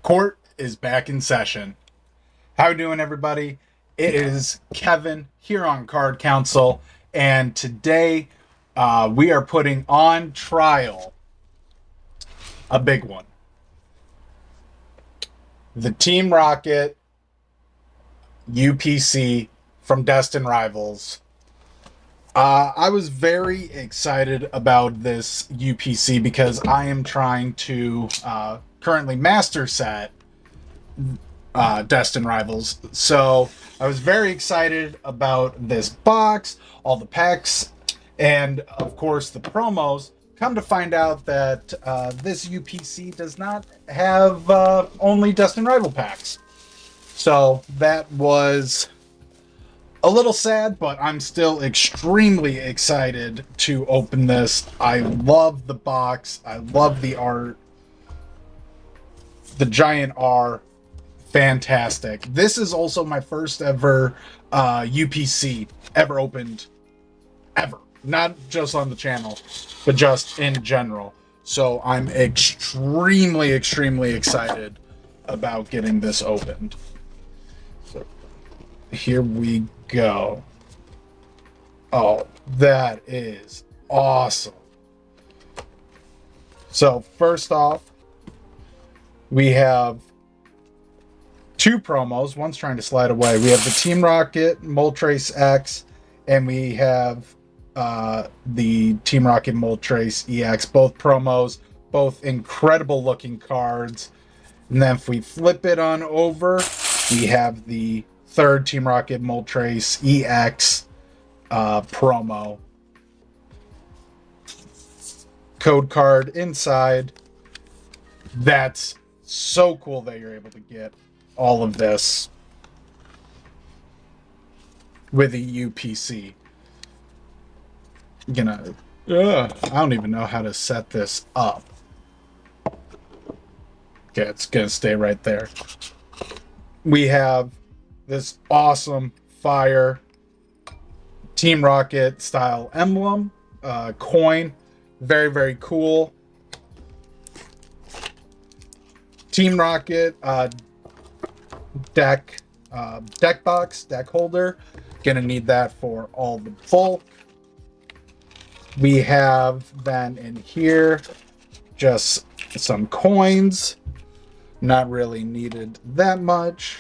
Court is back in session. How you doing, everybody? It is Kevin here on Card Council, and today we are putting on trial a big one. The Team Rocket UPC from Destin Rivals. I was very excited about this UPC because I am trying to currently master set Destin Rivals. So I was very excited about this box, all the packs, and of course the promos. Come to find out that this UPC does not have only Destin Rival packs. So that was a little sad, but I'm still extremely excited to open this. I love the box. I love the art. The giant R, fantastic. This is also my first ever UPC ever opened, ever. Not just on the channel, but just in general. So I'm extremely, extremely excited about getting this opened. So here we go. Oh, that is awesome. So first off, we have two promos. One's trying to slide away. We have the Team Rocket Moltres X, and we have the Team Rocket Moltres EX. Both promos, both incredible looking cards. And then if we flip it on over, we have the third Team Rocket Moltres EX promo. Code card inside. That's so cool that you're able to get all of this with a UPC. I don't even know how to set this up. Okay, it's gonna stay right there. We have this awesome fire Team Rocket style emblem, coin, very, very cool. Team Rocket deck box, deck holder. Gonna need that for all the bulk. We have then in here just some coins. Not really needed that much.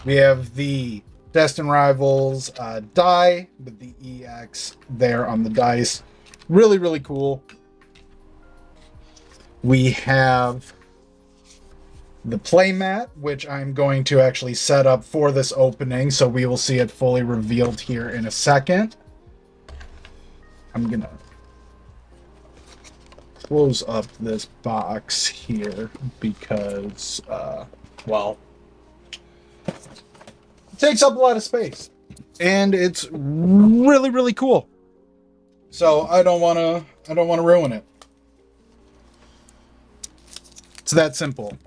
We have the Destin Rivals die with the EX there on the dice. Really, really cool. We have the playmat, which I'm going to actually set up for this opening, so we will see it fully revealed here in a second. I'm gonna close up this box here because, well, it takes up a lot of space, and it's really, really cool. So I don't want to ruin it. It's that simple.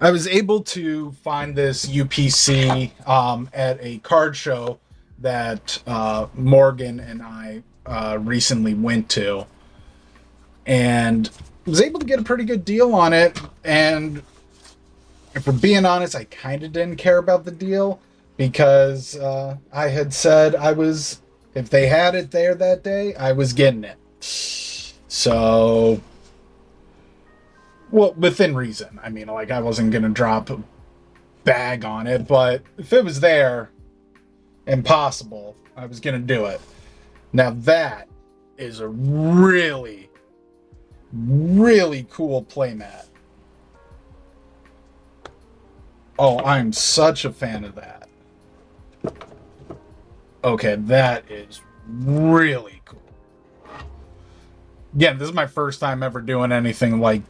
I was able to find this UPC at a card show that Morgan and I recently went to, and was able to get a pretty good deal on it. And if we're being honest, I kind of didn't care about the deal because I had said if they had it there that day, I was getting it. So, well, within reason. I mean, like, I wasn't going to drop a bag on it, but if it was there and possible, I was going to do it. Now, that is a really, really cool playmat. Oh, I'm such a fan of that. Okay, that is really cool. Yeah, this is my first time ever doing anything like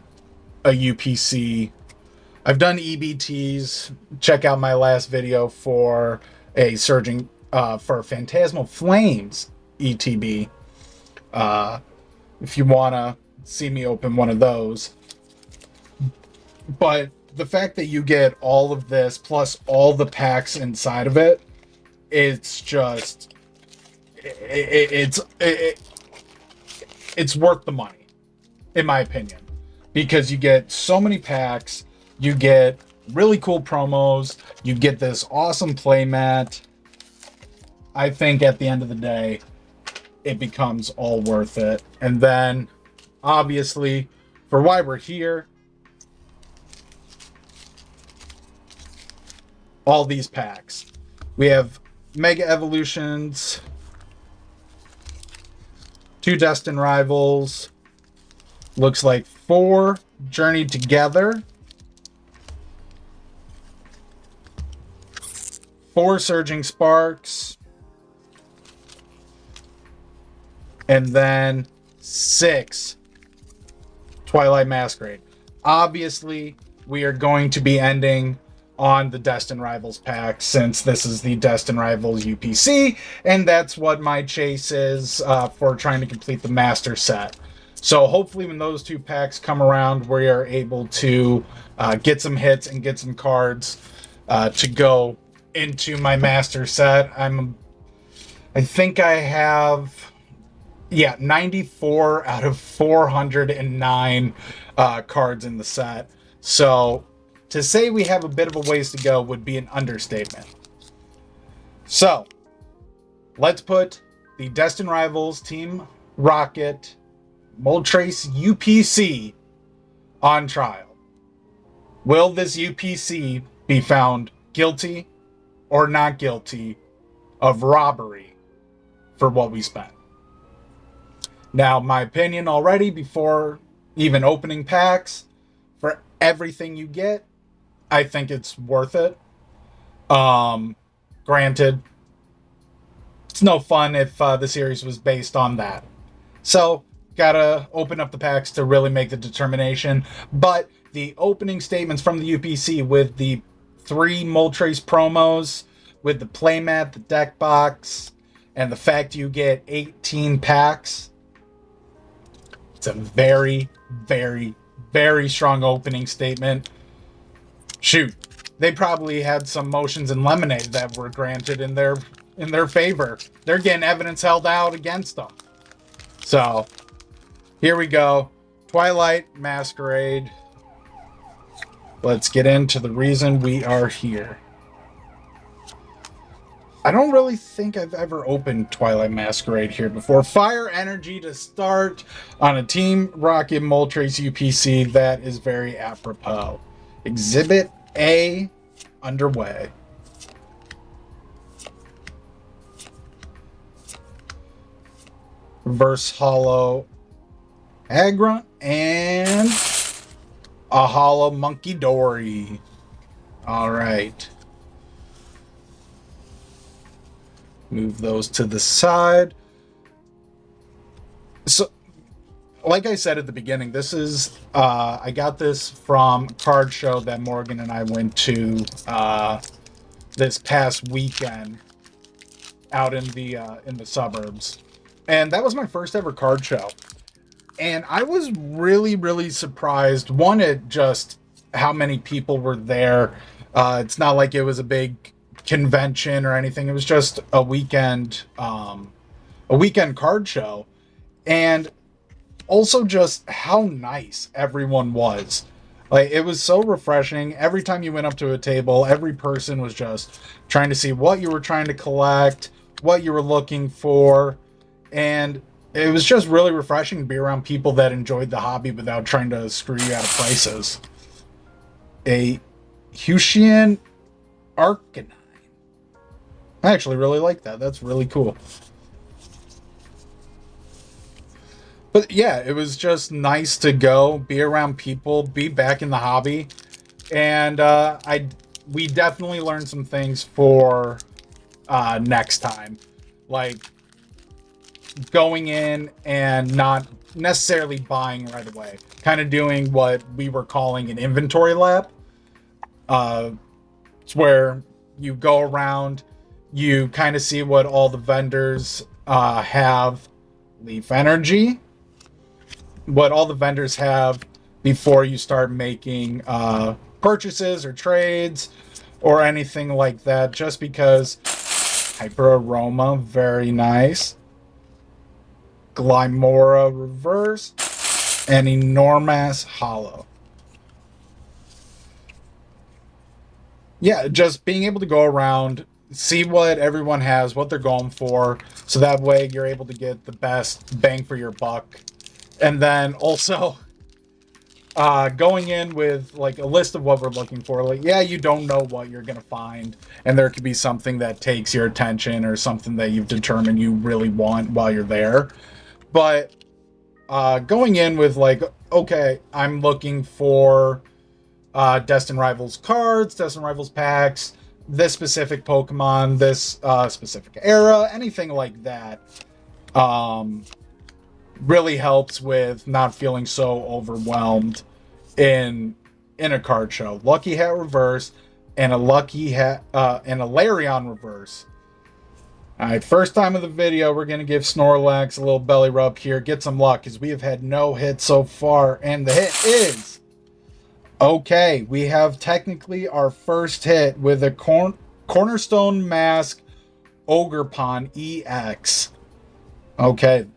a UPC. I've done EBTs. Check out my last video for a Phantasmal Flames ETB. If you want to see me open one of those. But the fact that you get all of this plus all the packs inside of it, it's just it's worth the money, in my opinion. because you get so many packs, you get really cool promos, you get this awesome playmat. I think at the end of the day, it becomes all worth it. And then, obviously, for why we're here, all these packs. We have Mega Evolutions, 2 Destined Rivals, looks like 4 Journey Together, 4 Surging Sparks, and then 6 Twilight Masquerade. Obviously, we are going to be ending on the Destined Rivals pack, since this is the Destined Rivals UPC, and that's what my chase is for trying to complete the master set. So hopefully when those 2 packs come around, we are able to get some hits and get some cards to go into my master set. I think I have 94 out of 409 cards in the set. So to say we have a bit of a ways to go would be an understatement. So let's put the Destined Rivals Team Rocket Moltres UPC on trial. Will this UPC be found guilty or not guilty of robbery for what we spent? Now, my opinion already, before even opening packs, for everything you get, I think it's worth it. Granted, it's no fun if the series was based on that. So, gotta open up the packs to really make the determination. But the opening statements from the UPC with the 3 Moltres promos, with the playmat, the deck box, and the fact you get 18 packs, it's a very, very, very strong opening statement. Shoot, they probably had some motions in Lemonade that were granted in their favor. They're getting evidence held out against them. So, here we go. Twilight Masquerade. Let's get into the reason we are here. I don't really think I've ever opened Twilight Masquerade here before. Fire Energy to start on a Team Rocket Moltres UPC. That is very apropos. Exhibit A underway. Reverse Hollow Agra and a Hollow Monkey Dory. All right. Move those to the side. So, like I said at the beginning, this is I got this from a card show that Morgan and I went to this past weekend out in the suburbs, and that was my first ever card show, and I was really, really surprised. One, at just how many people were there. It's not like it was a big convention or anything. It was just a weekend card show, and also just how nice everyone was. Like, it was so refreshing. Every time you went up to a table, every person was just trying to see what you were trying to collect, what you were looking for, and it was just really refreshing to be around people that enjoyed the hobby without trying to screw you out of prices. A Hushian Arcanine. I actually really like that. That's really cool. But yeah, it was just nice to go, be around people, be back in the hobby. And we definitely learned some things for next time. Like going in and not necessarily buying right away. Kind of doing what we were calling an inventory lab. It's where you go around, you kind of see what all the vendors have. Leaf Energy. What all the vendors have before you start making purchases or trades or anything like that, just because. Hyper Aroma, very nice. Glimora Reverse, An enormous hollow. Yeah, just being able to go around, see what everyone has, what they're going for, so that way you're able to get the best bang for your buck. And then also going in with like a list of what we're looking for. Like, yeah, you don't know what you're gonna find, and there could be something that takes your attention or something that you've determined you really want while you're there. But going in with like, okay, I'm looking for Destined Rivals cards, Destined Rivals packs, this specific Pokemon, this specific era, anything like that. Really helps with not feeling so overwhelmed in a card show. Lucky Hat Reverse and a Lucky Hat and a Larion Reverse. Alright, first time of the video, we're going to give Snorlax a little belly rub here. Get some luck, because we have had no hits so far. And the hit is... Okay, we have technically our first hit with a Cornerstone Mask Ogerpon EX. Okay.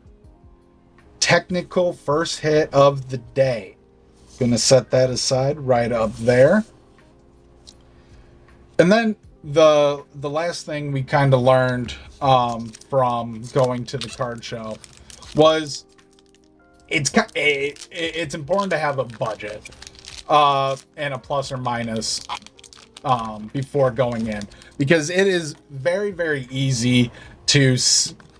Technical first hit of the day. Gonna set that aside right up there. And then the last thing we kind of learned from going to the card show was it's important to have a budget and a plus or minus before going in, because it is very, very easy to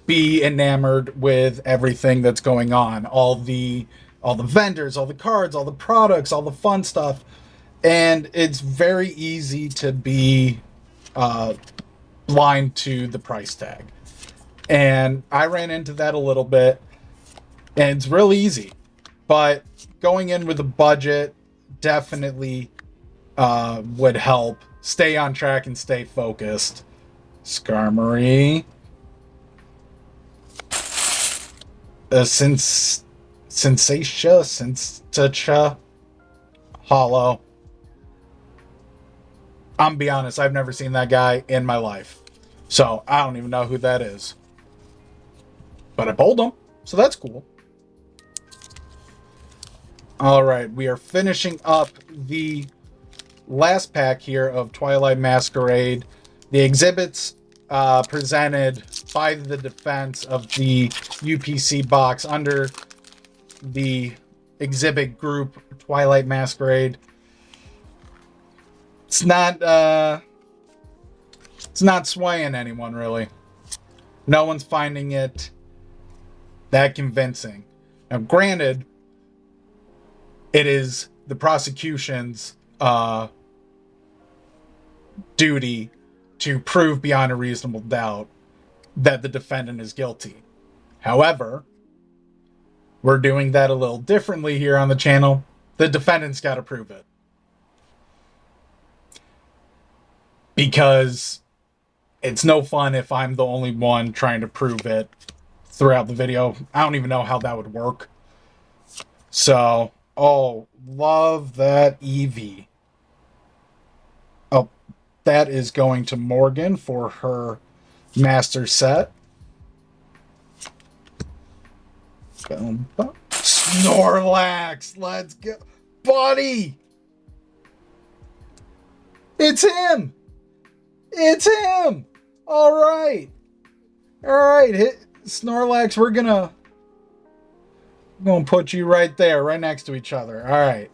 be enamored with everything that's going on, all the vendors, all the cards, all the products, all the fun stuff. And it's very easy to be blind to the price tag. And I ran into that a little bit, and it's real easy. But going in with a budget definitely would help stay on track and stay focused. Skarmory. Sensacha Hollow. I'm be honest, I've never seen that guy in my life, so I don't even know who that is. But I pulled him, so that's cool. All right, we are finishing up the last pack here of Twilight Masquerade. The exhibits presented by the defense of the UPC box under the exhibit group Twilight Masquerade. It's not swaying anyone, really. No one's finding it that convincing. Now, granted, it is the prosecution's duty to prove beyond a reasonable doubt that the defendant is guilty. However, we're doing that a little differently here on the channel. The defendant's got to prove it. Because it's no fun if I'm the only one trying to prove it throughout the video. I don't even know how that would work. So, oh, love that Eevee. Oh, that is going to Morgan for her master set. Snorlax, let's go. Buddy! It's him! It's him! Alright. Alright, Snorlax, we're gonna put you right there, right next to each other. Alright.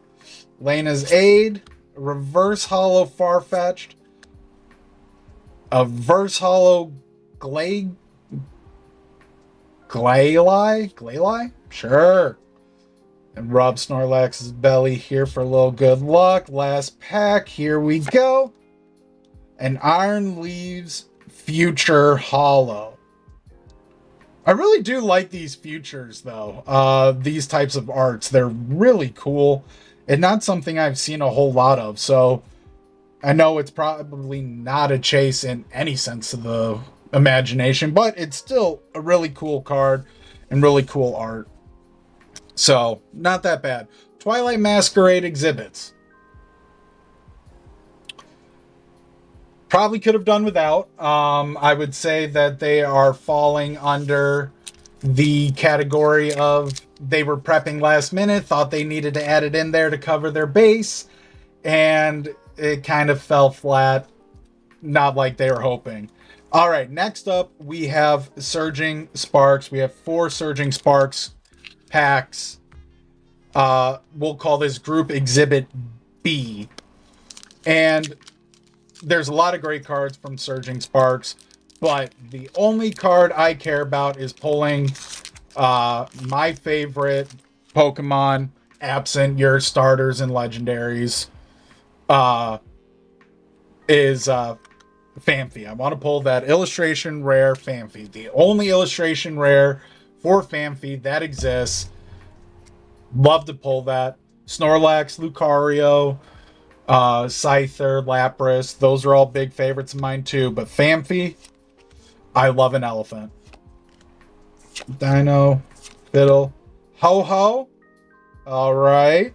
Lena's Aid, Reverse Hollow Farfetch'd, a Verse Hollow Glalie? Sure. And rub Snorlax's belly here for a little good luck. Last pack, here we go. An Iron Leaves Future Hollow. I really do like these futures, though. These types of arts. They're really cool. And not something I've seen a whole lot of. So I know it's probably not a chase in any sense of the imagination. But it's still a really cool card and really cool art. So, not that bad. Twilight Masquerade exhibits. Probably could have done without. I would say that they are falling under the category of they were prepping last minute, thought they needed to add it in there to cover their base, and it kind of fell flat, not like they were hoping. All right, next up we have Surging Sparks. We have 4 Surging Sparks packs. We'll call this group Exhibit B. And there's a lot of great cards from Surging Sparks, but the only card I care about is pulling my favorite Pokemon, absent your starters and legendaries, is Phanpy. I want to pull that illustration rare Phanpy. The only illustration rare for Phanpy that exists. Love to pull that. Snorlax, Lucario, Scyther, Lapras, those are all big favorites of mine too. But Phanpy, I love an elephant. Dino, Fiddle, Ho-Ho. All right.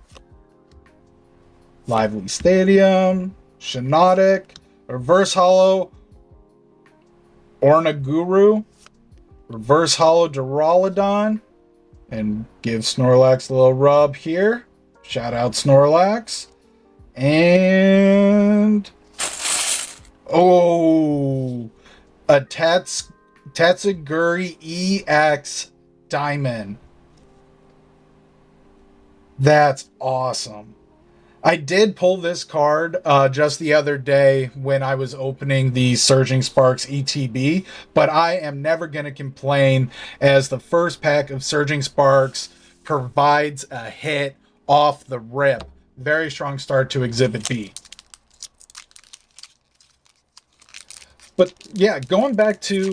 Lively Stadium, Shiinotic, Reverse Hollow, Ornaguru, Reverse Hollow Duraludon, and give Snorlax a little rub here. Shout out Snorlax. And oh, a Tatsuguri EX Diamond. That's awesome. I did pull this card just the other day when I was opening the Surging Sparks ETB, but I am never going to complain as the first pack of Surging Sparks provides a hit off the rip. Very strong start to Exhibit B. But yeah, going back to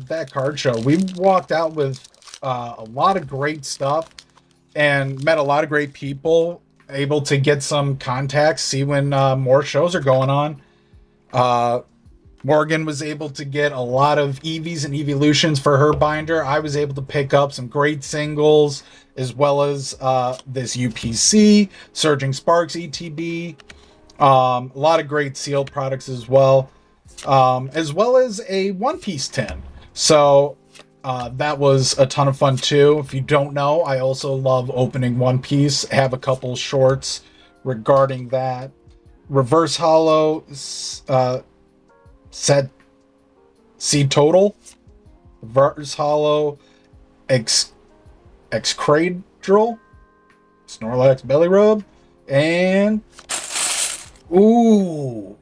that card show, we walked out with a lot of great stuff and met a lot of great people, able to get some contacts, see when more shows are going on. Morgan was able to get a lot of EVs and evolutions for her binder. I was able to pick up some great singles, as well as this UPC, Surging Sparks ETB, a lot of great sealed products as well as a One Piece tin. So that was a ton of fun too. If you don't know, I also love opening One Piece. Have a couple shorts regarding that. Reverse Hollow set C total. Reverse Hollow Excadrill, Snorlax Belly Rub, and ooh,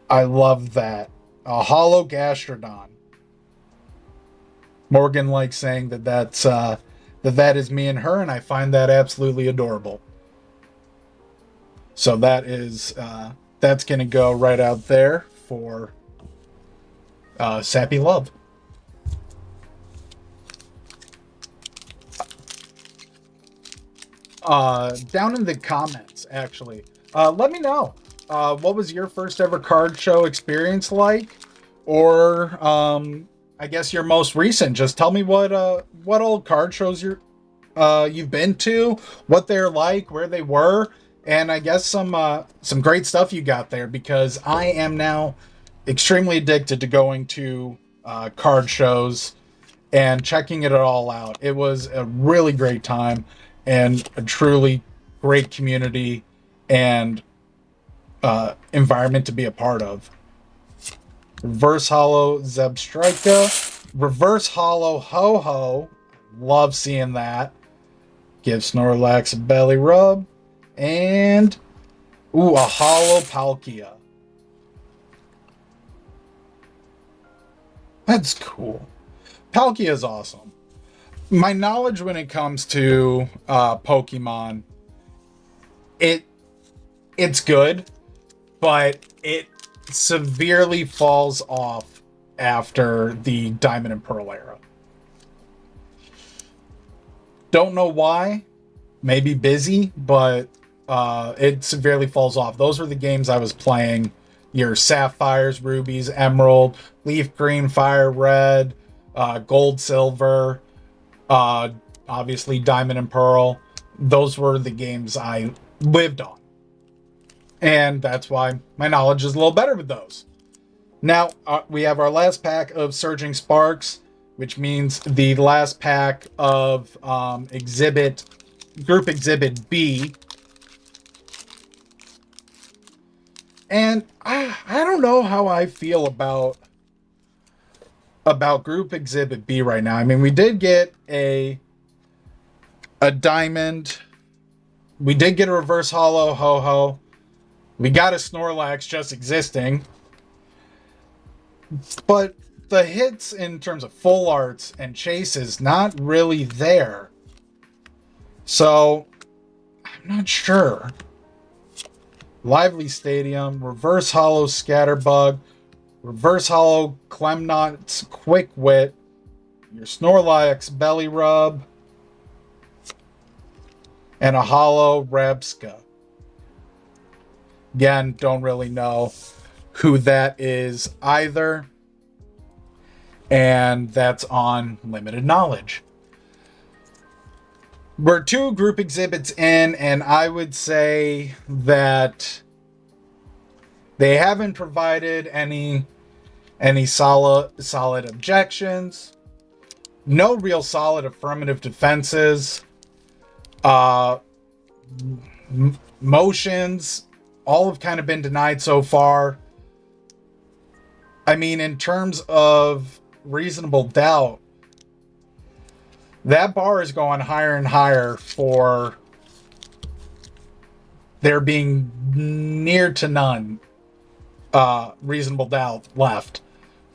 I love that. A Hollow Gastrodon. Morgan likes saying that is me and her, and I find that absolutely adorable. So that is that's gonna go right out there for Sappy Love. Down in the comments, actually, let me know what was your first ever card show experience like, or I guess your most recent. Just tell me what old card shows you've been to, what they're like, where they were, and I guess some great stuff you got there, because I am now extremely addicted to going to card shows and checking it all out. It was a really great time and a truly great community and environment to be a part of. Reverse Hollow Zebstrika. Reverse Hollow Ho-Ho. Love seeing that. Give Snorlax a belly rub. And ooh, a Hollow Palkia. That's cool. Palkia is awesome. My knowledge when it comes to Pokemon, it's good, but it severely falls off after the Diamond and Pearl era. Don't know why. Maybe busy, but it severely falls off. Those were the games I was playing. Your Sapphires, Rubies, Emerald, Leaf Green, Fire Red, Gold, Silver, obviously Diamond and Pearl. Those were the games I lived on. And that's why my knowledge is a little better with those. Now, we have our last pack of Surging Sparks. which means the last pack of Group Exhibit B. And I don't know how I feel about Group Exhibit B right now. I mean, we did get a diamond. We did get a reverse hollow Ho-Ho. We got a Snorlax just existing. But the hits in terms of full arts and chases not really there. So I'm not sure. Lively Stadium, reverse hollow Scatterbug, reverse hollow Clemnont's Quick Wit, your Snorlax Belly Rub, and a hollow Rabska. Again, don't really know who that is either. And that's on limited knowledge. We're 2 group exhibits in, and I would say that they haven't provided any solid objections. No real solid affirmative defenses. Motions, all have kind of been denied so far. I mean, in terms of reasonable doubt, that bar is going higher and higher for there being near to none reasonable doubt left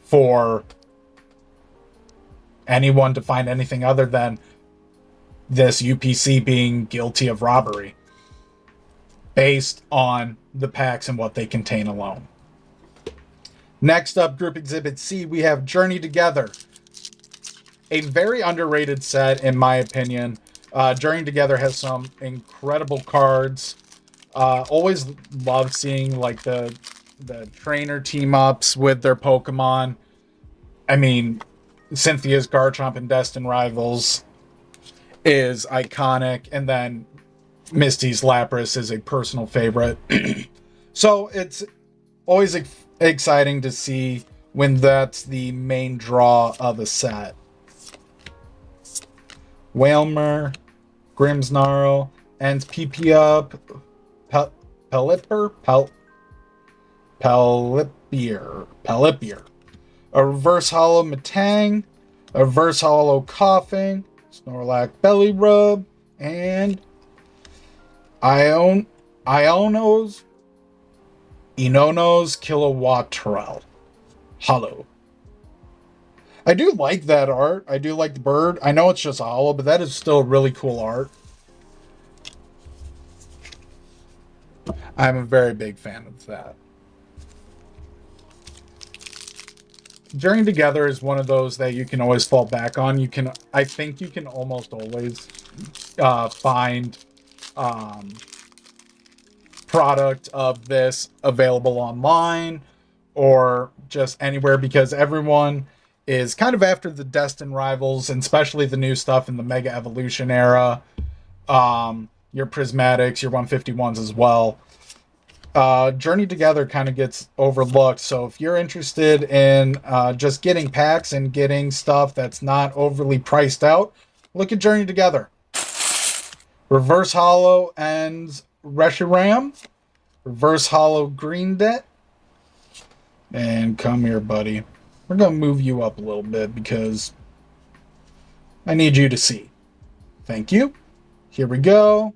for anyone to find anything other than this UPC being guilty of robbery based on the packs and what they contain alone. Next up, Group Exhibit C, we have Journey Together. A very underrated set, in my opinion. Journey Together has some incredible cards. Always love seeing like the trainer team ups with their Pokemon. I mean, Cynthia's Garchomp and Destined Rivals is iconic, and then Misty's Lapras is a personal favorite. So it's always exciting to see when that's the main draw of a set. Whalmer, Grimmsnarl, and PP up, Pelippier. A reverse hollow Matang, a reverse hollow Coughing, Snorlax Belly Rub, and Inono's Kilowattrel Hollow. I do like that art. I do like the bird. I know it's just a hollow, but that is still really cool art. I'm a very big fan of that. Journey Together is one of those that you can always fall back on. I think you can almost always find product of this available online or just anywhere, because everyone is kind of after the Destined Rivals, and especially the new stuff in the Mega Evolution era. Your Prismatics, your 151s as well. Journey Together kind of gets overlooked. So if you're interested in just getting packs and getting stuff that's not overly priced out, look at Journey Together. Reverse Hollow and Reshiram. Reverse Hollow Green Debt. And come here, buddy. We're going to move you up a little bit because I need you to see. Thank you. Here we go.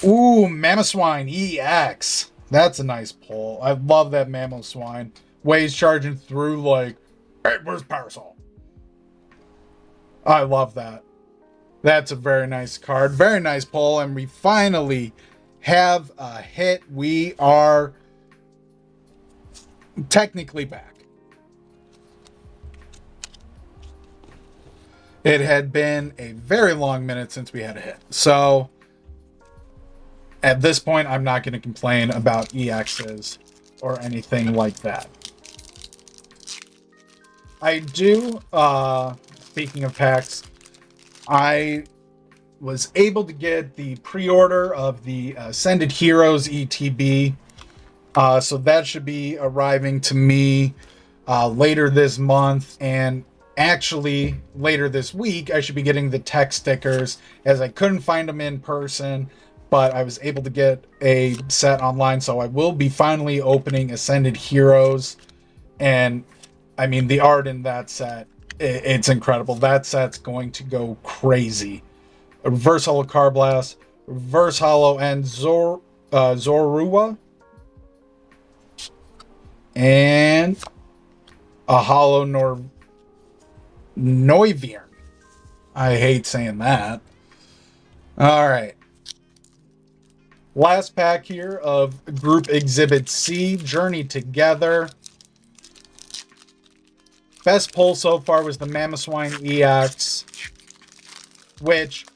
Ooh, Mamoswine EX. That's a nice pull. I love that Mamoswine. Waves charging through like, hey, where's Parasol? I love that. That's a very nice card. Very nice pull. And we finally have a hit. We are technically back. It had been a very long minute since we had a hit. So at this point, I'm not going to complain about EXs or anything like that. I do, speaking of packs, I was able to get the pre-order of the Ascended Heroes ETB. So that should be arriving to me later this month. And actually, later this week, I should be getting the tech stickers, as I couldn't find them in person, but I was able to get a set online, so I will be finally opening Ascended Heroes. And I mean, the art in that set, it's incredible. That set's going to go crazy. A reverse holo Carblast, reverse holo and Zorua, and a holo Noivern. I hate saying that. All right. Last pack here of Group Exhibit C, Journey Together. Best pull so far was the Mamoswine EX, which,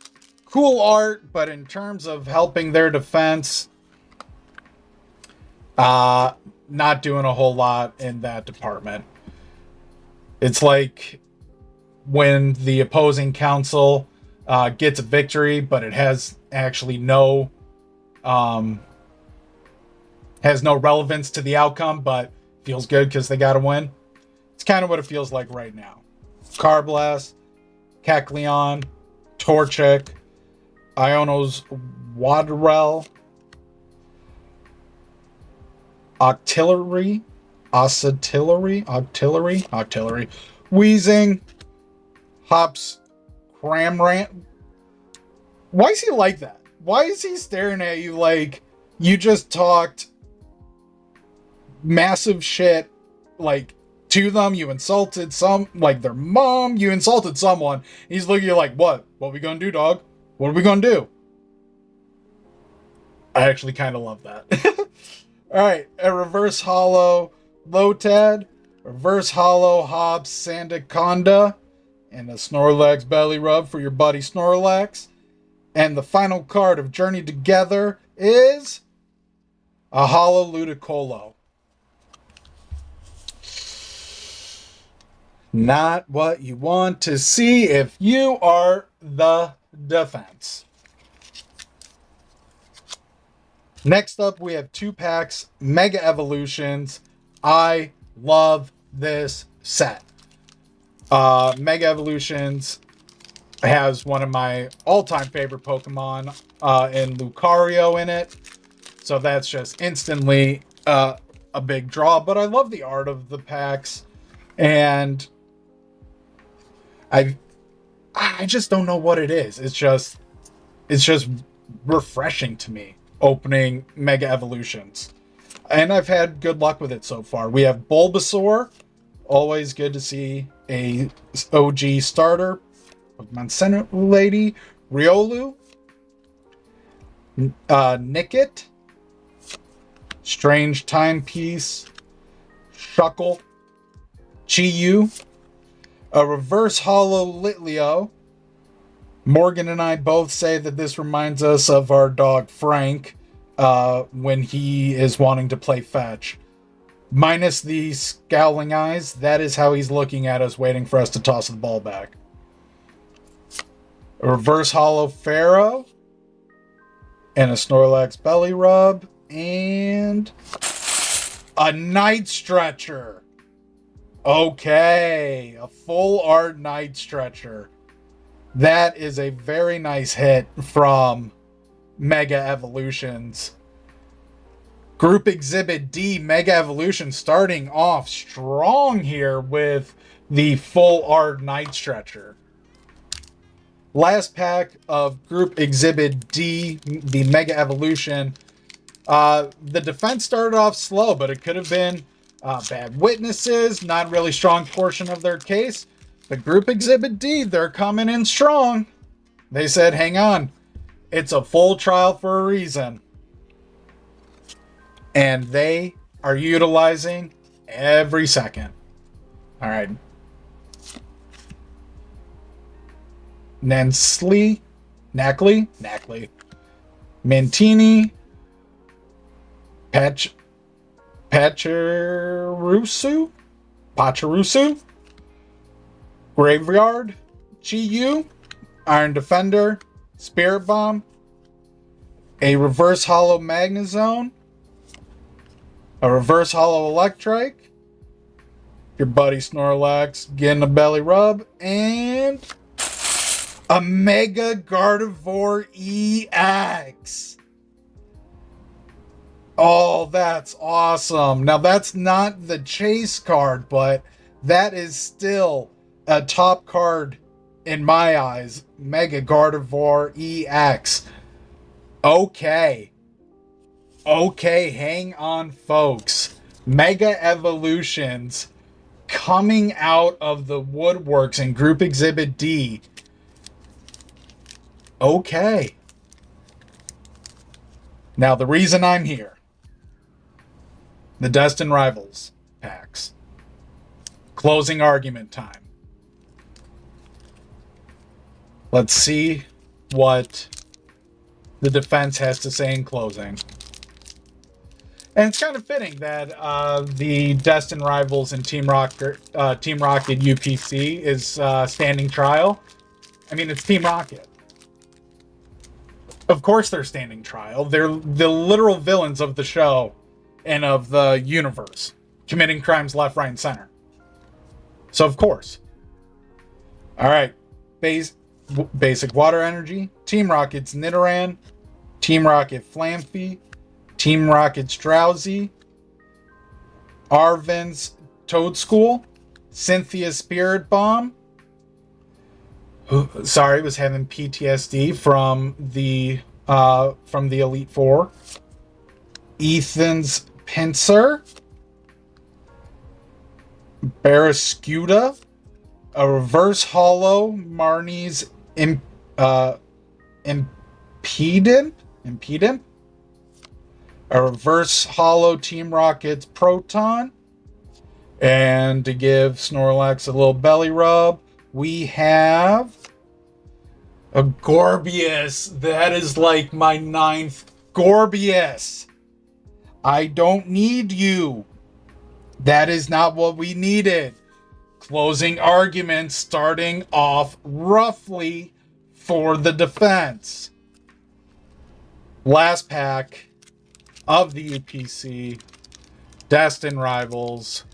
cool art, but in terms of helping their defense, not doing a whole lot in that department. It's like when the opposing council gets a victory, but it has actually has no relevance to the outcome, but feels good because they got to win. It's kind of what it feels like right now. Carblast, Kecleon, Torchic, Iono's Wadrel, Octillery, Wheezing, Hops, Cramrant. Why is he like that? Why is he staring at you like you just talked massive shit, like, to them? You insulted like their mom, you insulted someone. He's looking at you like, what are we gonna do, dog? What are we gonna do? I actually kind of love that. All right, a reverse holo Lotad, reverse holo Hobbs Sandaconda, and a Snorlax belly rub for your buddy Snorlax. And the final card of Journey Together is a holo Ludicolo. Not what you want to see if you are the defense. Next up, we have 2 packs, Mega Evolutions. I love this set. Mega Evolutions has one of my all-time favorite Pokemon in Lucario in it. So that's just instantly a big draw. But I love the art of the packs. And I just don't know what it is. It's just refreshing to me opening Mega Evolutions. And I've had good luck with it so far. We have Bulbasaur. Always good to see a OG starter. Pokemon Center Lady. Riolu. Nickit. Strange Timepiece. Shuckle. Chi-Yu. A reverse holo Litleo. Morgan and I both say that this reminds us of our dog Frank when he is wanting to play fetch. Minus the scowling eyes, that is how he's looking at us, waiting for us to toss the ball back. A reverse holo Pharaoh. And a Snorlax belly rub. And a Night Stretcher. Okay, a full art Night Stretcher. That is a very nice hit from Mega Evolutions. Group Exhibit D, Mega Evolution, starting off strong here with the full art Night Stretcher. Last pack of Group Exhibit D, the Mega Evolution. The defense started off slow, but it could have been bad witnesses, not really strong portion of their case. But Group Exhibit D, they're coming in strong. They said, hang on, it's a full trial for a reason. And they are utilizing every second. All right. Nacli, Mantini, Pachirisu, Graveyard, Chi-Yu, Iron Defender, Spirit Bomb, a reverse holo Magnezone, a reverse holo Electrike, Your buddy Snorlax getting a belly rub, and a Mega Gardevoir EX. Oh, that's awesome. Now, that's not the chase card, but that is still a top card in my eyes. Mega Gardevoir EX. Okay. Okay, hang on, folks. Mega Evolutions coming out of the woodworks in Group Exhibit D. Okay. Now, the reason I'm here, the Destined Rivals packs. Closing argument time. Let's see what the defense has to say in closing. And it's kind of fitting that the Destined Rivals and Team Rocket UPC is standing trial. I mean, it's Team Rocket. Of course they're standing trial. They're the literal villains of the show and of the universe, committing crimes left, right, and center. So, of course. All right. Basic Water Energy. Team Rocket's Nidoran. Team Rocket Flampy. Team Rocket's Drowsy. Arven's Toadschool. Cynthia's Spirit Bomb. Sorry, was having PTSD from the Elite Four. Ethan's Pinsir. Barraskewda. A reverse hollow Marnie's Impedimp. A reverse hollow Team Rocket's Proton. And to give Snorlax a little belly rub, we have a Gorbius. That is like my 9th Gorbius. I don't need you. That is not what we needed. Closing arguments starting off roughly for the defense. Last pack of the UPC. Destined Rivals.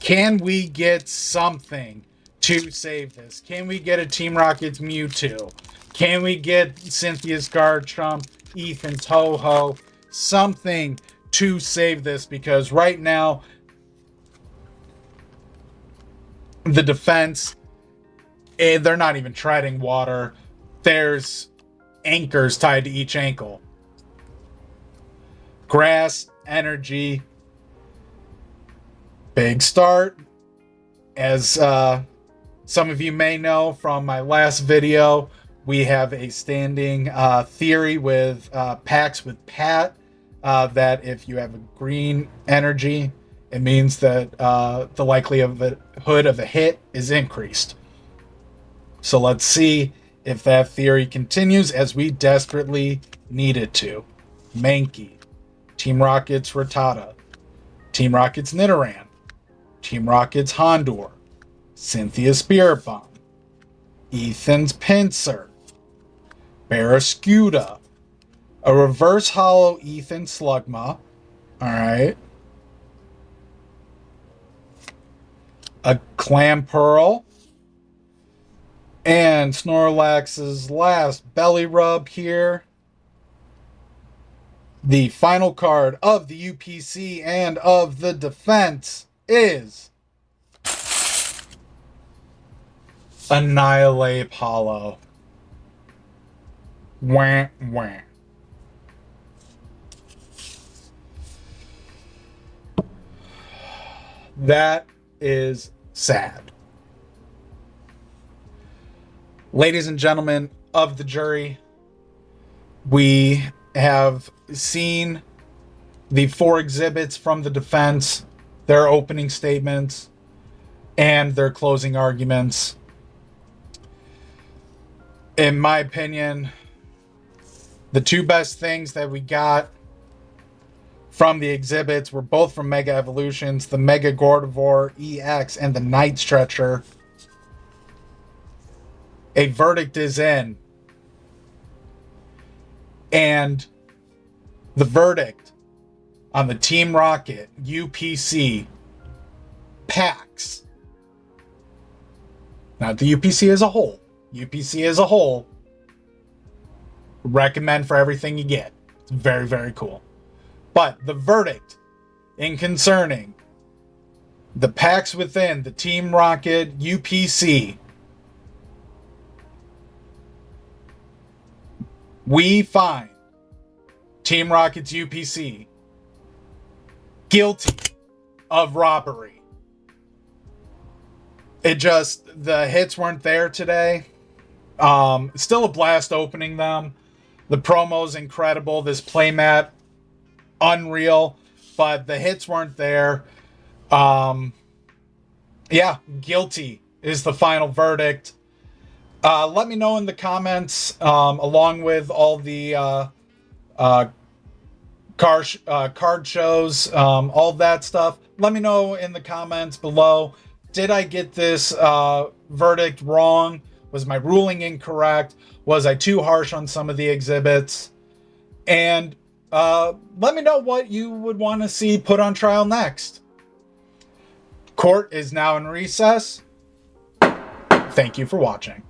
Can we get something to save this? Can we get a Team Rocket's Mewtwo? Can we get Cynthia's Garchomp, Ethan Toho? Something to save this, because right now the defense, they're not even treading water. There's anchors tied to each ankle. Grass, energy, big start. As some of you may know from my last video, we have a standing theory with packs with Pat that if you have a green energy, it means that the likelihood of a hit is increased. So let's see if that theory continues, as we desperately need it to. Mankey. Team Rocket's Rattata. Team Rocket's Nidoran. Team Rocket's Houndour. Cynthia's Spirit Bomb. Ethan's Pinsir. Barraskewda. A reverse hollow Ethan Slugma. Alright. A Clamperl. And Snorlax's last belly rub here. The final card of the UPC and of the defense is Annihilate Hollow. Wah, wah. That is sad. Ladies and gentlemen of the jury, we have seen the 4 exhibits from the defense, their opening statements, and their closing arguments. In my opinion, the 2 best things that we got from the exhibits were both from Mega Evolutions, the Mega Gardevoir EX and the Night Stretcher. A verdict is in. And the verdict on the Team Rocket UPC packs Not the UPC as a whole. UPC as a whole, recommend for everything you get. It's very, very cool. But the verdict in concerning the packs within the Team Rocket UPC, we find Team Rocket's UPC guilty of robbery. The hits weren't there today. Still a blast opening them. The promo's incredible. This playmat, unreal. But the hits weren't there. Yeah, guilty is the final verdict. Let me know in the comments, along with all the card shows, all that stuff. Let me know in the comments below. Did I get this verdict wrong? Was my ruling incorrect? Was I too harsh on some of the exhibits? And let me know what you would want to see put on trial next. Court is now in recess. Thank you for watching.